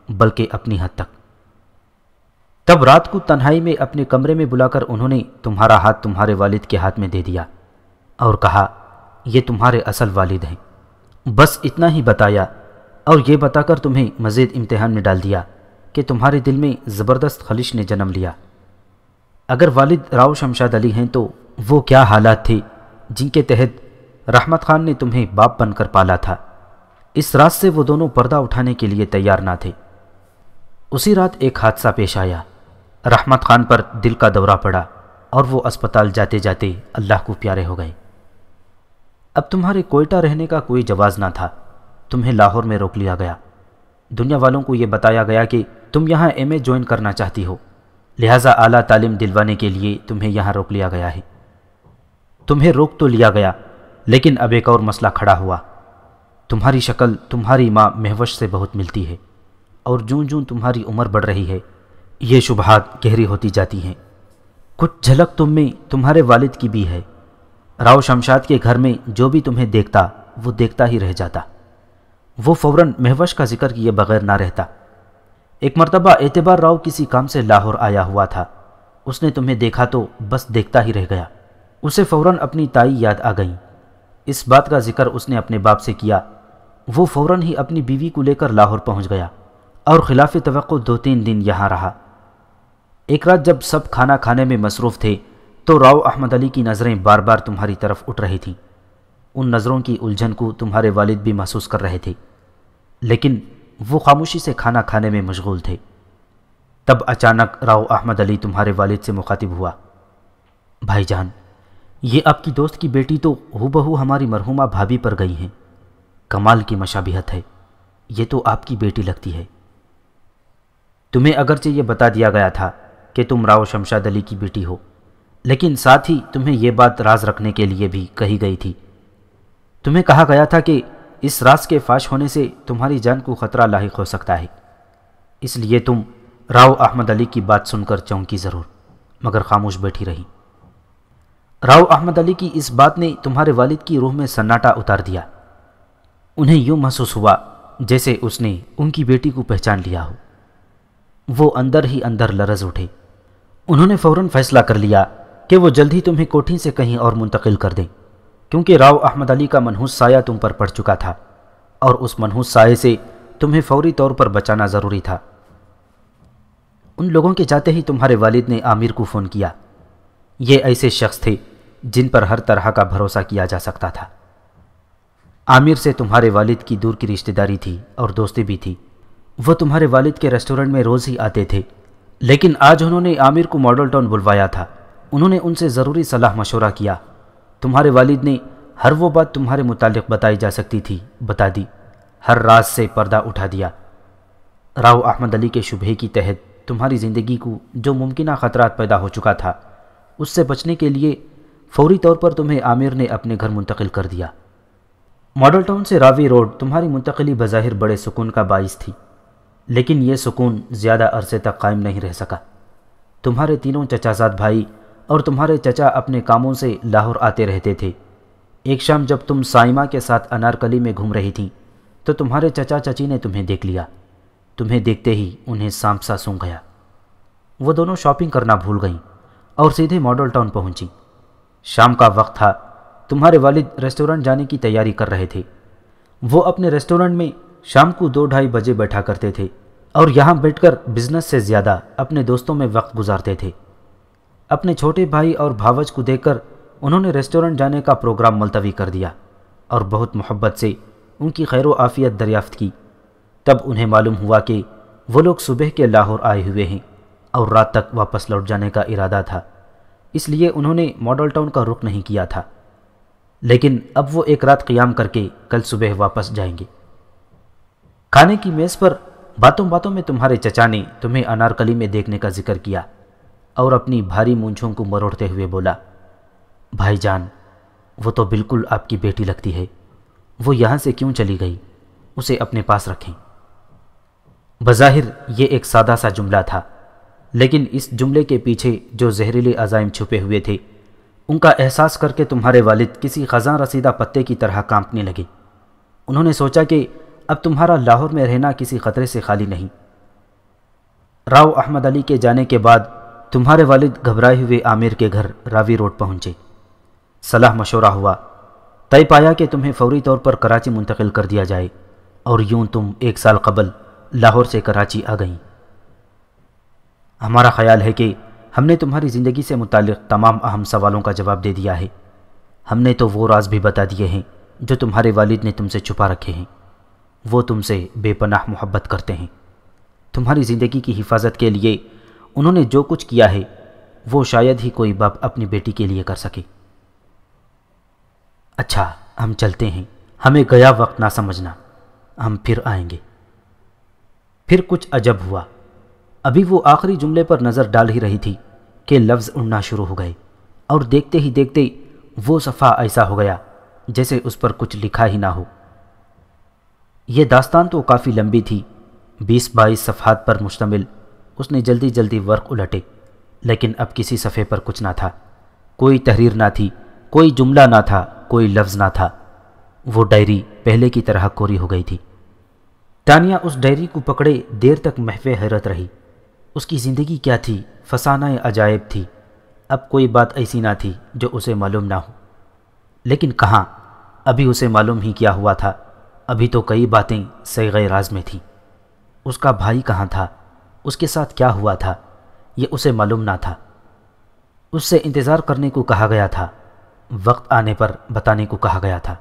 بلکہ اپنی حد تک۔ تب رات کو تنہائی میں اپنے کمرے میں بلا کر انہوں نے تمہارا ہاتھ تمہارے والد کے ہاتھ میں دے دیا اور کہا یہ تمہارے اصل والد ہیں۔ بس اتنا ہی بتایا اور یہ بتا کر تمہیں مزید امتحان میں ڈال دیا کہ تمہارے دل میں زبردست خلش نے جنم لیا۔ اگر والد راؤ شمشاد علی ہیں تو وہ کیا حالات تھے جن کے تحت رحمت خان نے تمہیں باپ بن کر پالا تھا۔ اس رات سے وہ دونوں پردہ اٹھانے کے لیے تیار نہ تھے۔ اسی رات ایک حادثہ پیش آیا۔ رحمت خان پر دل کا دورہ پڑا اور وہ اسپتال جاتے جاتے اللہ کو پیارے ہو گئے۔ اب تمہارے کوئٹہ رہنے کا کوئی جواز نہ تھا، تمہیں لاہور میں روک لیا گیا۔ دنیا والوں کو یہ بتایا گیا کہ تم یہاں ایم اے جوائن کرنا چاہتی ہو، لہٰذا اعلیٰ تعلیم دلوانے کے لیے تمہیں یہاں روک لیا گیا ہے۔ تمہیں روک تو لیا گیا لیکن اب ایک اور مسئلہ کھڑا ہوا۔ تمہاری شکل تمہاری ماں مہوش سے بہت ملتی ہے اور جوں جوں تمہاری عمر بڑھ رہی ہے یہ شبہات گہری ہوتی جاتی ہیں۔ کچھ جھلک تم میں تمہارے والد کی بھی ہے۔ راؤ شمشاد کے گھر میں جو بھی تمہیں دیکھتا وہ دیکھتا ہی رہ جاتا، وہ فوراً مہوش کا ذکر کیے بغیر نہ رہتا۔ ایک مرتبہ اعتبار راؤ کسی کام سے لاہور آیا ہوا تھا، اس نے تمہیں دیکھا تو بس دیکھتا ہی رہ گیا۔ اسے فوراً اپنی تائی یاد آ گئیں۔ اس بات کا ذکر اس نے اپنے باپ سے کیا۔ وہ فوراً ہی اپنی بیوی کو لے کر لاہور پہنچ گیا اور خلاف توقع 2-3 دن یہاں رہا۔ ایک رات جب سب کھانا کھانے میں مصروف تھے تو راؤ احمد علی کی نظریں بار بار تمہاری طرف اٹھ رہی تھیں۔ ان نظروں کی الجھن کو تمہارے والد بھی محسوس کر رہے تھے، لیکن وہ خاموشی سے کھانا کھانے میں مشغول تھے۔ تب اچانک راؤ احمد علی تمہارے والد سے مخاطب ہوا، بھائی جان، یہ آپ کی دوست کی بیٹی تو ہو بہو ہماری مرحومہ بھابھی پر گئی ہیں، کمال کی مشابہت ہے، یہ تو آپ کی بیٹی لگتی ہے۔ تمہیں اگرچہ یہ بتا دیا گیا تھا کہ تم راؤ شمشاد علی کی بیٹی ہو، لیکن ساتھ ہی تمہیں یہ بات راز رکھنے کے لیے بھی کہی گئی تھی۔ تمہیں کہا گیا تھا کہ اس راز کے فاش ہونے سے تمہاری جان کو خطرہ لاحق ہو سکتا ہے، اس لیے تم راؤ احمد علی کی بات سن کر چونکی ضرور، مگر خاموش بیٹھی رہی۔ راؤ احمد علی کی اس بات نے تمہارے والد کی روح میں سناٹا اتار دیا۔ انہیں یوں محسوس ہوا جیسے اس نے ان کی بیٹی کو پہچان لیا ہو۔ وہ اندر ہی اندر لرز اٹھے۔ انہوں نے فوراً فیصلہ کر لیا کہ وہ جلد ہی تمہیں کوٹھی سے کہیں اور منتقل کر دیں، کیونکہ راؤ احمد علی کا منحوس سایہ تم پر پڑ چکا تھا اور اس منحوس سائے سے تمہیں فوری طور پر بچانا ضروری تھا۔ ان لوگوں کے جاتے ہی تمہارے والد نے عامر کو فون کیا۔ یہ ایسے شخص تھے جن پر ہر طرح کا بھروسہ کیا جا سکتا تھا۔ عامر سے تمہارے والد کی دور کی رشتہ داری تھی اور دوستی بھی تھی۔ وہ تمہارے والد کے ریسٹورنٹ میں روز ہی آتے تھے، لیکن آج انہوں نے عامر کو ماڈل ٹاؤن بلوایا تھا۔ انہوں نے ان سے ضروری صلاح مشورہ کیا۔ تمہارے والد نے ہر وہ بات تمہارے متعلق بتائی جا سکتی تھی بتا دی، ہر راز سے پردہ اٹھا دیا۔ راؤ احمد علی کے شبہے کی تحت تمہاری زندگی کو جو ممکنہ خطرات پیدا ہو چکا تھا اس سے بچنے کے لیے فوری طور پر تمہیں عامر نے اپنے گھر منتقل کر دیا۔ ماڈل ٹاؤن سے راوی روڈ تمہاری منتقلی بظاہر بڑے سکون کا باعث تھی، لیکن یہ سکون زیادہ عرصے تک قائم نہیں رہ سکا۔ تمہارے تینوں چچا زاد بھائی اور تمہارے چچا اپنے کاموں سے لاہور آتے رہتے تھے۔ ایک شام جب تم سائمہ کے ساتھ انارکلی میں گھوم رہی تھیں تو تمہارے چچا چچی نے تمہیں دیکھ لیا۔ تمہیں دیکھتے ہی انہیں سانپ سا سونگھ گیا۔ وہ دونوں شاپنگ کرنا بھول گئیں اور سیدھے ماڈل ٹاؤن پہنچی۔ شام کا وقت تھا، تمہارے والد ریسٹورنٹ جانے کی تیاری کر رہے تھے۔ وہ اپنے ریسٹورنٹ میں شام کو 2-2:30 بجے بیٹھا کرتے تھے اور یہاں بیٹھ کر بزنس سے زیادہ اپنے دوستوں میں وقت گزارتے تھے۔ اپنے چھوٹے بھائی اور بھاوج کو دیکھ کر انہوں نے ریسٹورنٹ جانے کا پروگرام ملتوی کر دیا اور بہت محبت سے ان کی خیر و عافیت دریافت کی۔ تب انہیں معلوم ہوا کہ وہ لوگ صبح کے لاہور آئے ہوئے ہیں اور رات تک واپس لوٹ جانے کا ارادہ تھا، اس لیے انہوں نے ماڈل ٹاؤن کا رخ نہیں کیا تھا۔ لیکن اب وہ ایک رات قیام کر کے کل صبح واپس جائیں گے۔ کھانے کی میز پر باتوں باتوں میں تمہارے چچا نے تمہیں انارکلی میں دیکھنے کا ذکر کیا اور اپنی بھاری مونچھوں کو مروڑتے ہوئے بولا، بھائی جان، وہ تو بالکل آپ کی بیٹی لگتی ہے، وہ یہاں سے کیوں چلی گئی؟ اسے اپنے پاس رکھیں۔ بظاہر یہ ایک سادہ سا جملہ تھا، لیکن اس جملے کے پیچھے جو زہریلے عزائم چھپے ہوئے تھے ان کا احساس کر کے تمہارے والد کسی خزاں رسیدہ پتے کی طرح کانپنے لگے۔ انہوں نے سوچا کہ اب تمہارا لاہور میں رہنا کسی خطرے سے خالی نہیں۔ راؤ احمد علی کے جانے کے بعد تمہارے والد گھبرائے ہوئے عامر کے گھر راوی روڈ پہنچے۔ صلاح مشورہ ہوا، طے پایا کہ تمہیں فوری طور پر کراچی منتقل کر دیا جائے، اور یوں تم 1 سال قبل لاہور سے کراچی آ گئیں۔ ہمارا خیال ہے کہ ہم نے تمہاری زندگی سے متعلق تمام اہم سوالوں کا جواب دے دیا ہے۔ ہم نے تو وہ راز بھی بتا دیے ہیں جو تمہارے والد نے تم سے چھپا رکھے ہیں۔ وہ تم سے بے پناہ محبت کرتے ہیں۔ تمہاری زندگی کی حفاظت کے لیے انہوں نے جو کچھ کیا ہے وہ شاید ہی کوئی باپ اپنی بیٹی کے لیے کر سکے۔ اچھا، ہم چلتے ہیں، ہمیں گیا وقت نہ سمجھنا، ہم پھر آئیں گے۔ پھر کچھ عجب ہوا۔ ابھی وہ آخری جملے پر نظر ڈال ہی رہی تھی کہ لفظ اڑنا شروع ہو گئے، اور دیکھتے ہی دیکھتے وہ صفحہ ایسا ہو گیا جیسے اس پر کچھ لکھا ہی نہ ہو۔ یہ داستان تو کافی لمبی تھی، 20-22 صفحات پر مشتمل۔ اس نے جلدی جلدی ورق الٹے، لیکن اب کسی صفحے پر کچھ نہ تھا، کوئی تحریر نہ تھی، کوئی جملہ نہ تھا، کوئی لفظ نہ تھا۔ وہ ڈائری پہلے کی طرح کوری ہو گئی تھی۔ تانیہ اس ڈائری کو پکڑے دیر تک محو حیرت رہی۔ اس کی زندگی کیا تھی، فسانہ عجائب تھی۔ اب کوئی بات ایسی نہ تھی جو اسے معلوم نہ ہو۔ لیکن کہاں، ابھی اسے معلوم ہی کیا ہوا تھا۔ ابھی تو کئی باتیں صیغہ راز میں تھیں۔ اس کا بھائی کہاں تھا، اس کے ساتھ کیا ہوا تھا، یہ اسے معلوم نہ تھا۔ اس سے انتظار کرنے کو کہا گیا تھا، وقت آنے پر بتانے کو کہا گیا تھا۔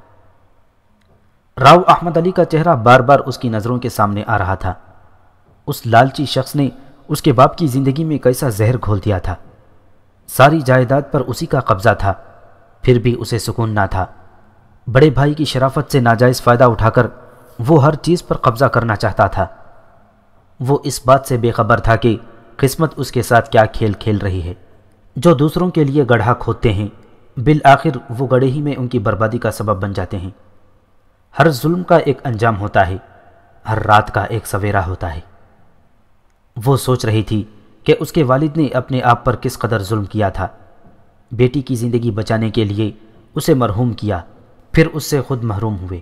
راؤ احمد علی کا چہرہ بار بار اس کی نظروں کے سامنے آ رہا تھا۔ اس لالچی شخص نے اس کے باپ کی زندگی میں کیسا زہر گھول دیا تھا۔ ساری جائیداد پر اسی کا قبضہ تھا، پھر بھی اسے سکون نہ تھا۔ بڑے بھائی کی شرافت سے ناجائز فائدہ اٹھا کر وہ ہر چیز پر قبضہ کرنا چاہتا تھا۔ وہ اس بات سے بے خبر تھا کہ قسمت اس کے ساتھ کیا کھیل کھیل رہی ہے۔ جو دوسروں کے لیے گڑھا کھودتے ہیں، بالآخر وہ گڑھے ہی میں ان کی بربادی کا سبب بن جاتے ہیں۔ ہر ظلم کا ایک انجام ہوتا ہے، ہر رات کا ایک سویرا ہوتا ہے۔ وہ سوچ رہی تھی کہ اس کے والد نے اپنے آپ پر کس قدر ظلم کیا تھا۔ بیٹی کی زندگی بچانے کے لیے اسے مرحوم کیا، پھر اس سے خود محروم ہوئے۔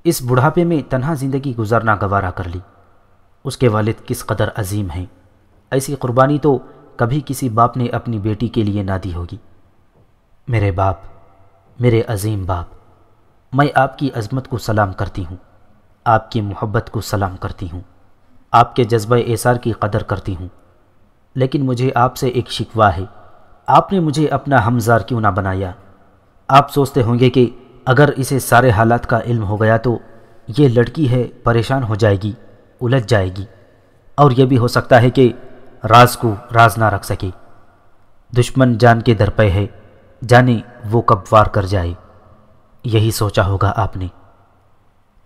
اس بڑھاپے میں تنہا زندگی گزارنا گوارا کر لی۔ اس کے والد کس قدر عظیم ہیں، ایسی قربانی تو کبھی کسی باپ نے اپنی بیٹی کے لیے نہ دی ہوگی۔ میرے باپ، میرے عظیم باپ، میں آپ کی عظمت کو سلام کرتی ہوں، آپ کی محبت کو سلام کرتی ہوں، آپ کے جذبہ ایثار کی قدر کرتی ہوں، لیکن مجھے آپ سے ایک شکوہ ہے۔ آپ نے مجھے اپنا ہمزار کیوں نہ بنایا؟ آپ سوچتے ہوں گے کہ اگر اسے سارے حالات کا علم ہو گیا تو یہ لڑکی ہے پریشان ہو جائے گی، الجھ جائے گی، اور یہ بھی ہو سکتا ہے کہ راز کو راز نہ رکھ سکے۔ دشمن جان کے در پہ ہے، جانے وہ کب وار کر جائے۔ یہی سوچا ہوگا آپ نے۔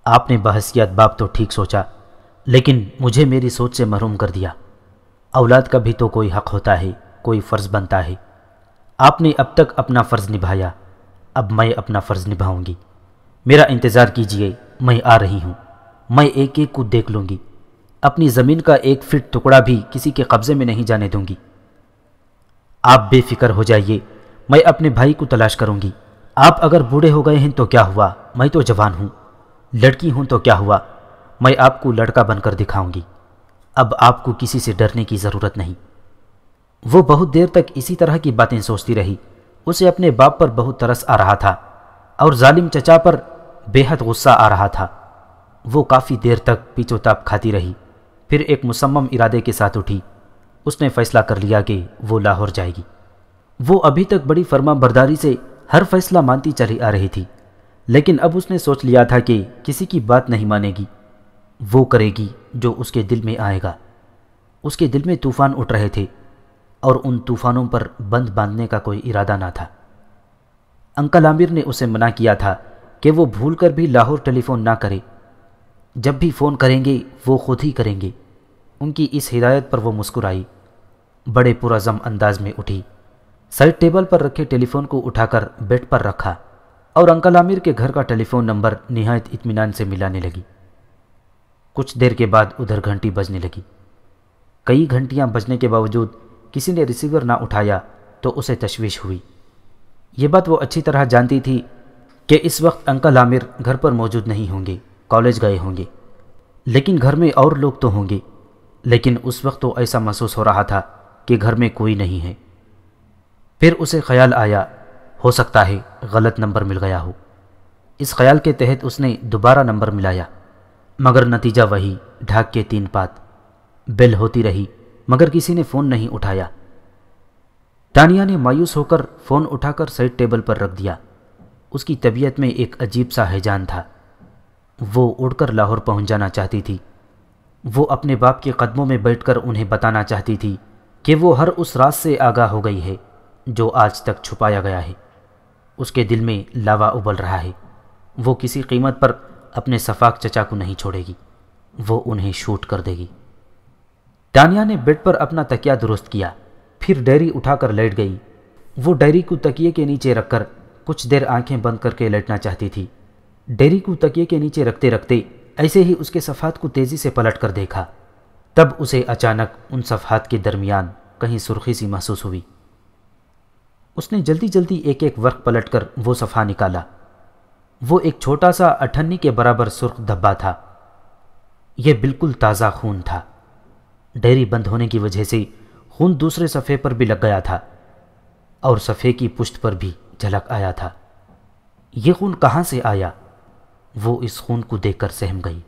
آپ نے بحیثیت باپ تو ٹھیک سوچا، لیکن مجھے میری سوچ سے محروم کر دیا۔ اولاد کا بھی تو کوئی حق ہوتا ہے، کوئی فرض بنتا ہے۔ آپ نے اب تک اپنا فرض نبھایا، اب میں اپنا فرض نبھاؤں گی۔ میرا انتظار کیجئے، میں آ رہی ہوں۔ میں ایک ایک کو دیکھ لوں گی، اپنی زمین کا 1 فٹ ٹکڑا بھی کسی کے قبضے میں نہیں جانے دوں گی۔ آپ بے فکر ہو جائیے، میں اپنے بھائی کو تلاش کروں گی۔ آپ اگر بوڑھے ہو گئے ہیں تو کیا ہوا، میں تو جوان ہوں۔ لڑکی ہوں تو کیا ہوا، میں آپ کو لڑکا بن کر دکھاؤں گی۔ اب آپ کو کسی سے ڈرنے کی ضرورت نہیں۔ وہ بہت دیر تک اسی طرح کی باتیں سوچتی رہی۔ اسے اپنے باپ پر بہت ترس آ رہا تھا اور ظالم چچا پر بے حد غصہ آ رہا تھا۔ وہ کافی دیر تک پیچو تاپ کھاتی رہی، پھر ایک مصمم ارادے کے ساتھ اٹھی۔ اس نے فیصلہ کر لیا کہ وہ لاہور جائے گی۔ وہ ابھی تک بڑی فرما برداری سے ہر فیصلہ مانتی چلی آ رہی تھی، لیکن اب اس نے سوچ لیا تھا کہ کسی کی بات نہیں مانے گی۔ وہ کرے گی جو اس کے دل میں آئے گا۔ اس کے دل میں طوفان اٹھ رہے تھے اور ان طوفانوں پر بند باندھنے کا کوئی ارادہ نہ تھا۔ انکل عامر نے اسے منع کیا تھا کہ وہ بھول کر بھی لاہور ٹیلی فون نہ کرے، جب بھی فون کریں گے وہ خود ہی کریں گے۔ ان کی اس ہدایت پر وہ مسکرائی، بڑے پرعزم انداز میں اٹھی، سائڈ ٹیبل پر رکھے ٹیلی فون کو اٹھا کر بیڈ پر رکھا اور انکل عامر کے گھر کا ٹیلی فون نمبر نہایت اطمینان سے ملانے لگی۔ کچھ دیر کے بعد ادھر گھنٹی بجنے لگی۔ کئی گھنٹیاں بجنے کے باوجود کسی نے ریسیور نہ اٹھایا تو اسے تشویش ہوئی۔ یہ بات وہ اچھی طرح جانتی تھی کہ اس وقت انکل عامر گھر پر موجود نہیں ہوں گے، کالج گئے ہوں گے، لیکن گھر میں اور لوگ تو ہوں گے۔ لیکن اس وقت تو ایسا محسوس ہو رہا تھا کہ گھر میں کوئی نہیں ہے۔ پھر اسے خیال آیا ہو سکتا ہے غلط نمبر مل گیا ہو۔ اس خیال کے تحت اس نے دوبارہ نمبر ملایا، مگر نتیجہ وہی، ڈھاک کے 3 پات۔ بیل ہوتی رہی مگر کسی نے فون نہیں اٹھایا۔ تانیہ نے مایوس ہو کر فون اٹھا کر سائڈ ٹیبل پر رکھ دیا۔ اس کی طبیعت میں ایک عجیب سا ہیجان تھا۔ وہ اڑ کر لاہور پہنچ جانا چاہتی تھی۔ وہ اپنے باپ کے قدموں میں بیٹھ کر انہیں بتانا چاہتی تھی کہ وہ ہر اس راز سے آگاہ ہو گئی ہے جو آج تک چھپایا گیا ہے۔ اس کے دل میں لاوا ابل رہا ہے۔ وہ کسی قیمت پر اپنے صفاق چچا کو نہیں چھوڑے گی، وہ انہیں شوٹ کر دے گی۔ تانیہ نے بیڈ پر اپنا تکیہ درست کیا، پھر ڈائری اٹھا کر لیٹ گئی۔ وہ ڈائری کو تکیے کے نیچے رکھ کر کچھ دیر آنکھیں بند کر کے لیٹنا چاہتی تھی۔ ڈائری کو تکیے کے نیچے رکھتے رکھتے ایسے ہی اس کے صفحات کو تیزی سے پلٹ کر دیکھا۔ تب اسے اچانک ان صفحات کے درمیان کہیں سرخی سی محسوس ہوئی۔ اس نے جلدی جلدی ایک ایک ورق پلٹ کر وہ صفحہ نکالا۔ وہ ایک چھوٹا سا 98 کے برابر سرخ دھبا تھا۔ یہ بالکل تازہ خون تھا۔ ڈائری بند ہونے کی وجہ سے خون دوسرے صفحے پر بھی لگ گیا تھا اور صفحے کی پشت پر بھی جھلک آیا تھا۔ یہ خون کہاں سے آیا؟ وہ اس خون کو دیکھ کر سہم گئی۔